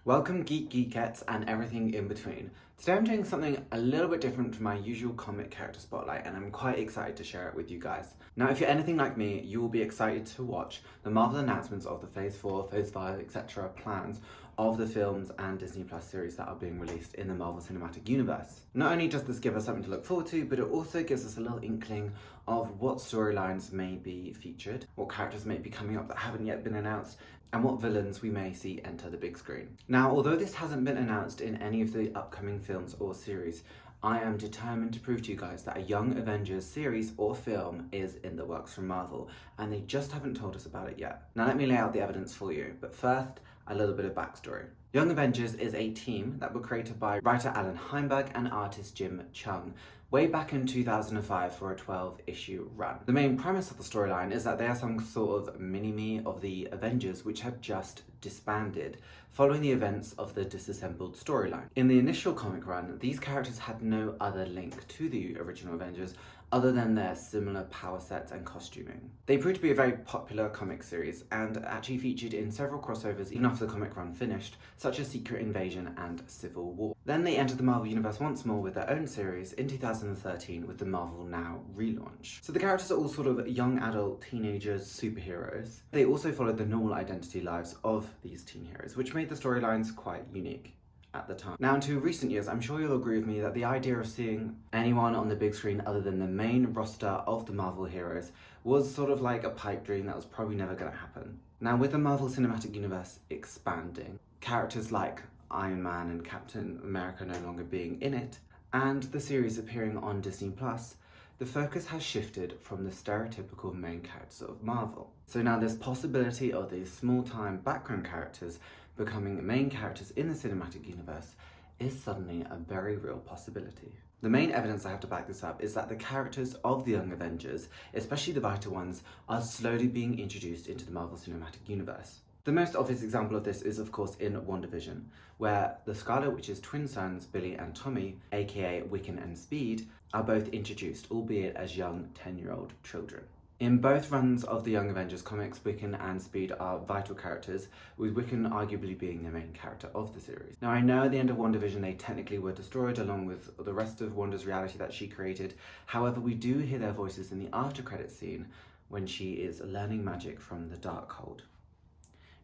Welcome geekettes and everything in between. Today I'm doing something a little bit different from my usual comic character spotlight and I'm quite excited to share it with you guys. Now if you're anything like me, you will be excited to watch the Marvel announcements of the Phase 4, Phase 5, etc. plans of the films and Disney Plus series that are being released in the Marvel Cinematic Universe. Not only does this give us something to look forward to, but it also gives us a little inkling of what storylines may be featured, what characters may be coming up that haven't yet been announced, and what villains we may see enter the big screen. Now, although this hasn't been announced in any of the upcoming films or series, I am determined to prove to you guys that a Young Avengers series or film is in the works from Marvel, and they just haven't told us about it yet. Now let me lay out the evidence for you, but first, a little bit of backstory. Young Avengers is a team that were created by writer Alan Heinberg and artist Jim Chung way back in 2005 for a 12-issue run. The main premise of the storyline is that they are some sort of mini-me of the Avengers which have just disbanded following the events of the disassembled storyline. In the initial comic run, these characters had no other link to the original Avengers other than their similar power sets and costuming. They proved to be a very popular comic series and actually featured in several crossovers even after the comic run finished, such as Secret Invasion and Civil War. Then they entered the Marvel Universe once more with their own series in 2013 with the Marvel Now relaunch. So the characters are all sort of young adult teenagers superheroes. They also followed the normal identity lives of these teen heroes, which made the storylines quite unique at the time. Now, into recent years, I'm sure you'll agree with me that the idea of seeing anyone on the big screen other than the main roster of the Marvel heroes was sort of like a pipe dream that was probably never going to happen. Now, with the Marvel Cinematic Universe expanding, characters like Iron Man and Captain America no longer being in it, and the series appearing on Disney Plus, the focus has shifted from the stereotypical main characters of Marvel. So now there's possibility of these small-time background characters becoming main characters in the cinematic universe is suddenly a very real possibility. The main evidence I have to back this up is that the characters of the Young Avengers, especially the vital ones, are slowly being introduced into the Marvel Cinematic Universe. The most obvious example of this is of course in WandaVision, where the Scarlet Witch's twin sons, Billy and Tommy, aka Wiccan and Speed, are both introduced, albeit as young 10-year-old children. In both runs of the Young Avengers comics, Wiccan and Speed are vital characters, with Wiccan arguably being the main character of the series. Now I know at the end of WandaVision they technically were destroyed along with the rest of Wanda's reality that she created, however we do hear their voices in the after credits scene when she is learning magic from the Darkhold.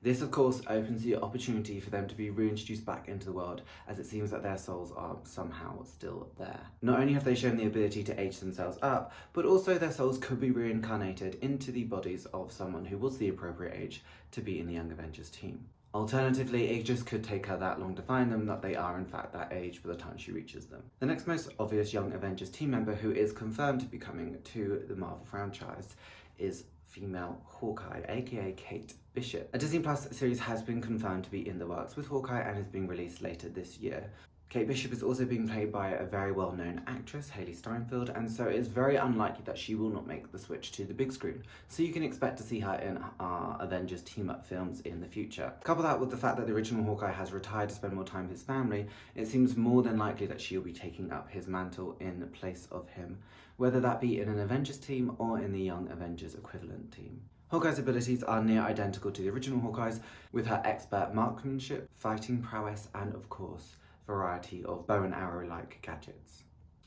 This of course opens the opportunity for them to be reintroduced back into the world, as it seems that their souls are somehow still there. Not only have they shown the ability to age themselves up, but also their souls could be reincarnated into the bodies of someone who was the appropriate age to be in the Young Avengers team. Alternatively, it just could take her that long to find them that they are in fact that age by the time she reaches them. The next most obvious Young Avengers team member who is confirmed to be coming to the Marvel franchise is female Hawkeye, aka Kate Bishop. A Disney Plus series has been confirmed to be in the works with Hawkeye and is being released later this year. Kate Bishop is also being played by a very well-known actress, Hailey Steinfeld, and so it's very unlikely that she will not make the switch to the big screen. So you can expect to see her in our Avengers team-up films in the future. Couple that with the fact that the original Hawkeye has retired to spend more time with his family, it seems more than likely that she'll be taking up his mantle in place of him, whether that be in an Avengers team or in the Young Avengers equivalent team. Hawkeye's abilities are near identical to the original Hawkeye's, with her expert marksmanship, fighting prowess, and of course, variety of bow and arrow-like gadgets.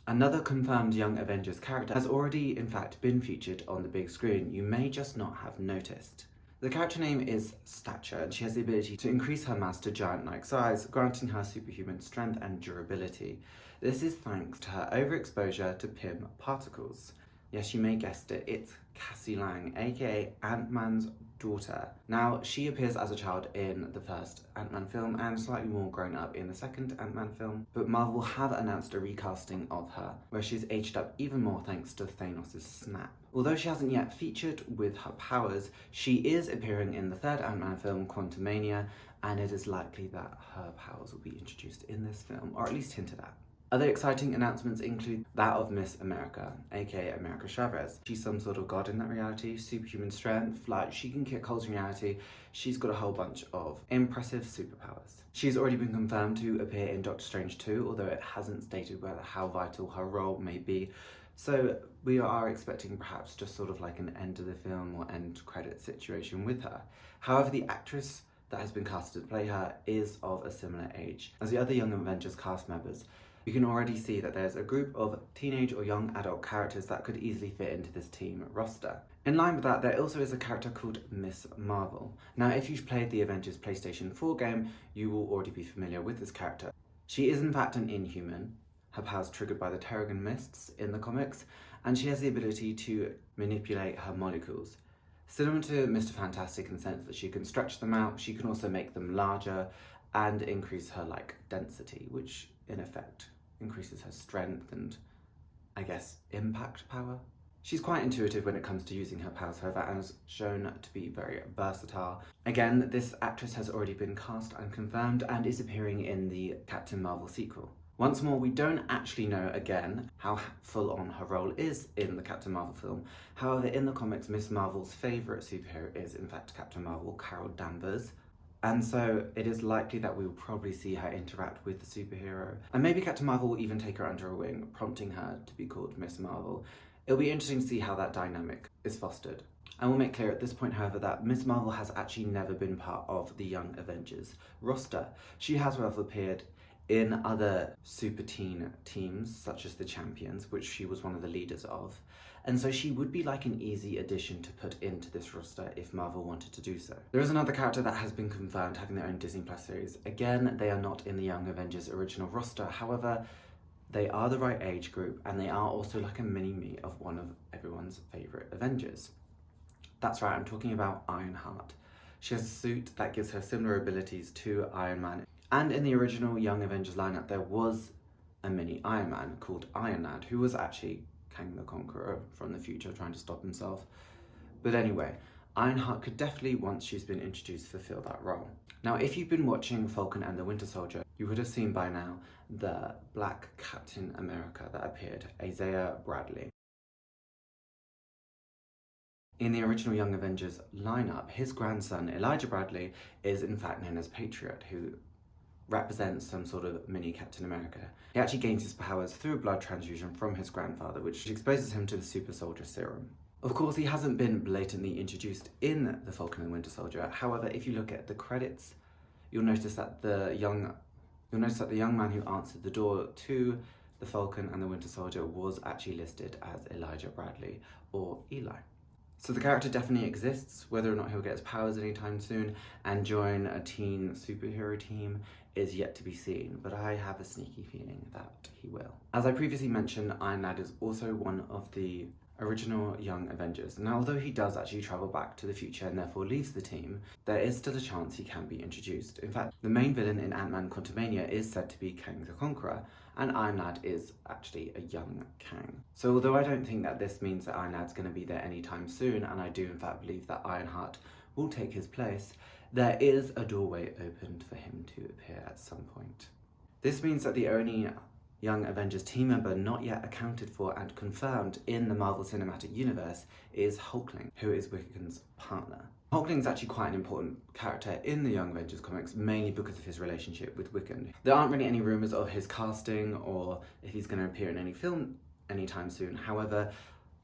Another confirmed Young Avengers character has already in fact been featured on the big screen, you may just not have noticed. The character name is Stature, and she has the ability to increase her mass to giant-like size, granting her superhuman strength and durability. This is thanks to her overexposure to PIM particles. Yes, you may guessed it, it's Cassie Lang, aka AntMan's daughter. Now, she appears as a child in the first Ant-Man film and slightly more grown up in the second Ant-Man film, but Marvel have announced a recasting of her, where she's aged up even more thanks to Thanos' snap. Although she hasn't yet featured with her powers, she is appearing in the third Ant-Man film, Quantumania, and it is likely that her powers will be introduced in this film, or at least hinted at. Other exciting announcements include that of Miss America, aka America Chavez. She's some sort of god in that reality, superhuman strength, like she can kick holes in reality. She's got a whole bunch of impressive superpowers. She's already been confirmed to appear in Doctor Strange 2, although it hasn't stated how vital her role may be. So we are expecting perhaps just sort of like an end of the film or end credit situation with her. However, the actress that has been casted to play her is of a similar age as the other Young Avengers cast members. You can already see that there's a group of teenage or young adult characters that could easily fit into this team roster. In line with that, there also is a character called Miss Marvel. Now, if you've played the Avengers PlayStation 4 game, you will already be familiar with this character. She is in fact an Inhuman. Her powers triggered by the Terrigen Mists in the comics, and she has the ability to manipulate her molecules. Similar to Mr. Fantastic in the sense that she can stretch them out, she can also make them larger and increase her density, which in effect increases her strength and, I guess, impact power. She's quite intuitive when it comes to using her powers, however, and is shown to be very versatile. Again, this actress has already been cast and confirmed and is appearing in the Captain Marvel sequel. Once more, we don't actually know, again, how full-on her role is in the Captain Marvel film. However, in the comics, Miss Marvel's favourite superhero is, in fact, Captain Marvel, Carol Danvers. And so it is likely that we will probably see her interact with the superhero. And maybe Captain Marvel will even take her under her wing, prompting her to be called Miss Marvel. It'll be interesting to see how that dynamic is fostered. I will make clear at this point, however, that Miss Marvel has actually never been part of the Young Avengers roster. She has, however, appeared in other super teen teams, such as the Champions, which she was one of the leaders of. And so she would be like an easy addition to put into this roster if Marvel wanted to do so. There is another character that has been confirmed having their own Disney Plus series. Again, they are not in the Young Avengers original roster. However, they are the right age group, and they are also like a mini-me of one of everyone's favourite Avengers. That's right, I'm talking about Ironheart. She has a suit that gives her similar abilities to Iron Man. And in the original Young Avengers lineup, there was a mini Iron Man called Iron Lad, who was actually Kang the Conqueror from the future trying to stop himself. But anyway, Ironheart could definitely, once she's been introduced, fulfill that role. Now, if you've been watching Falcon and the Winter Soldier, you would have seen by now the Black Captain America that appeared, Isaiah Bradley. In the original Young Avengers lineup, his grandson, Elijah Bradley, is in fact known as Patriot, who represents some sort of mini Captain America. He actually gains his powers through a blood transfusion from his grandfather, which exposes him to the super soldier serum. Of course, he hasn't been blatantly introduced in the Falcon and the Winter Soldier. However, if you look at the credits, you'll notice that the young man who answered the door to the Falcon and the Winter Soldier was actually listed as Elijah Bradley, or Eli. So the character definitely exists. Whether or not he'll get his powers anytime soon and join a teen superhero team is yet to be seen, but I have a sneaky feeling that he will. As I previously mentioned, Iron Lad is also one of the original Young Avengers. Now, although he does actually travel back to the future and therefore leaves the team, there is still a chance he can be introduced. In fact, the main villain in Ant-Man Quantumania is said to be Kang the Conqueror, and Iron Lad is actually a young Kang. So although I don't think that this means that Iron Lad's going to be there anytime soon, and I do in fact believe that Ironheart will take his place, there is a doorway opened for him to appear at some point. This means that the only Young Avengers team member not yet accounted for and confirmed in the Marvel Cinematic Universe is Hulkling, who is Wiccan's partner. Hulkling is actually quite an important character in the Young Avengers comics, mainly because of his relationship with Wiccan. There aren't really any rumours of his casting or if he's going to appear in any film anytime soon. However,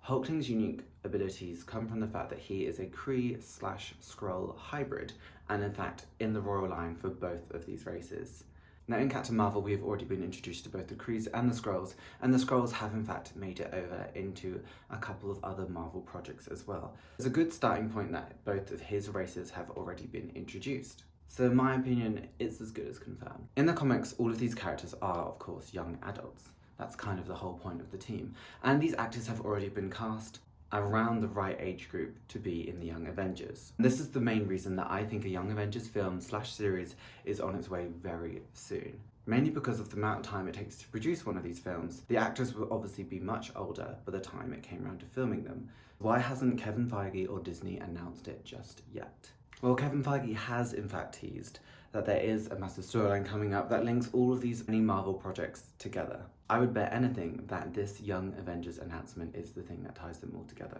Hulkling's unique abilities come from the fact that he is a Kree/Skrull hybrid, and in fact in the royal line for both of these races. Now, in Captain Marvel, we have already been introduced to both the Krees and the Skrulls, and the Skrulls have in fact made it over into a couple of other Marvel projects as well. It's a good starting point that both of his races have already been introduced. So in my opinion, it's as good as confirmed. In the comics, all of these characters are, of course, young adults. That's kind of the whole point of the team. And these actors have already been cast around the right age group to be in the Young Avengers. This is the main reason that I think a Young Avengers film/series is on its way very soon. Mainly because of the amount of time it takes to produce one of these films. The actors will obviously be much older by the time it came around to filming them. Why hasn't Kevin Feige or Disney announced it just yet? Well, Kevin Feige has in fact teased that there is a massive storyline coming up that links all of these mini Marvel projects together. I would bet anything that this Young Avengers announcement is the thing that ties them all together.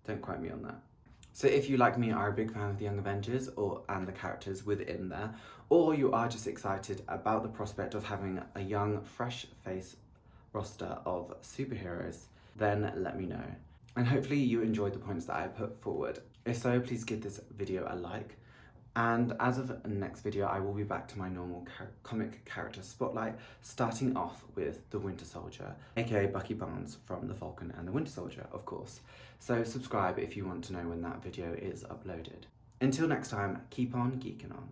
Don't quote me on that. So if you, like me, are a big fan of the Young Avengers and the characters within there, or you are just excited about the prospect of having a young, fresh face roster of superheroes, then let me know. And hopefully you enjoyed the points that I put forward. If so, please give this video a like. And as of the next video, I will be back to my normal comic character spotlight, starting off with the Winter Soldier, aka Bucky Barnes from The Falcon and the Winter Soldier, of course. So subscribe if you want to know when that video is uploaded. Until next time, keep on geeking on.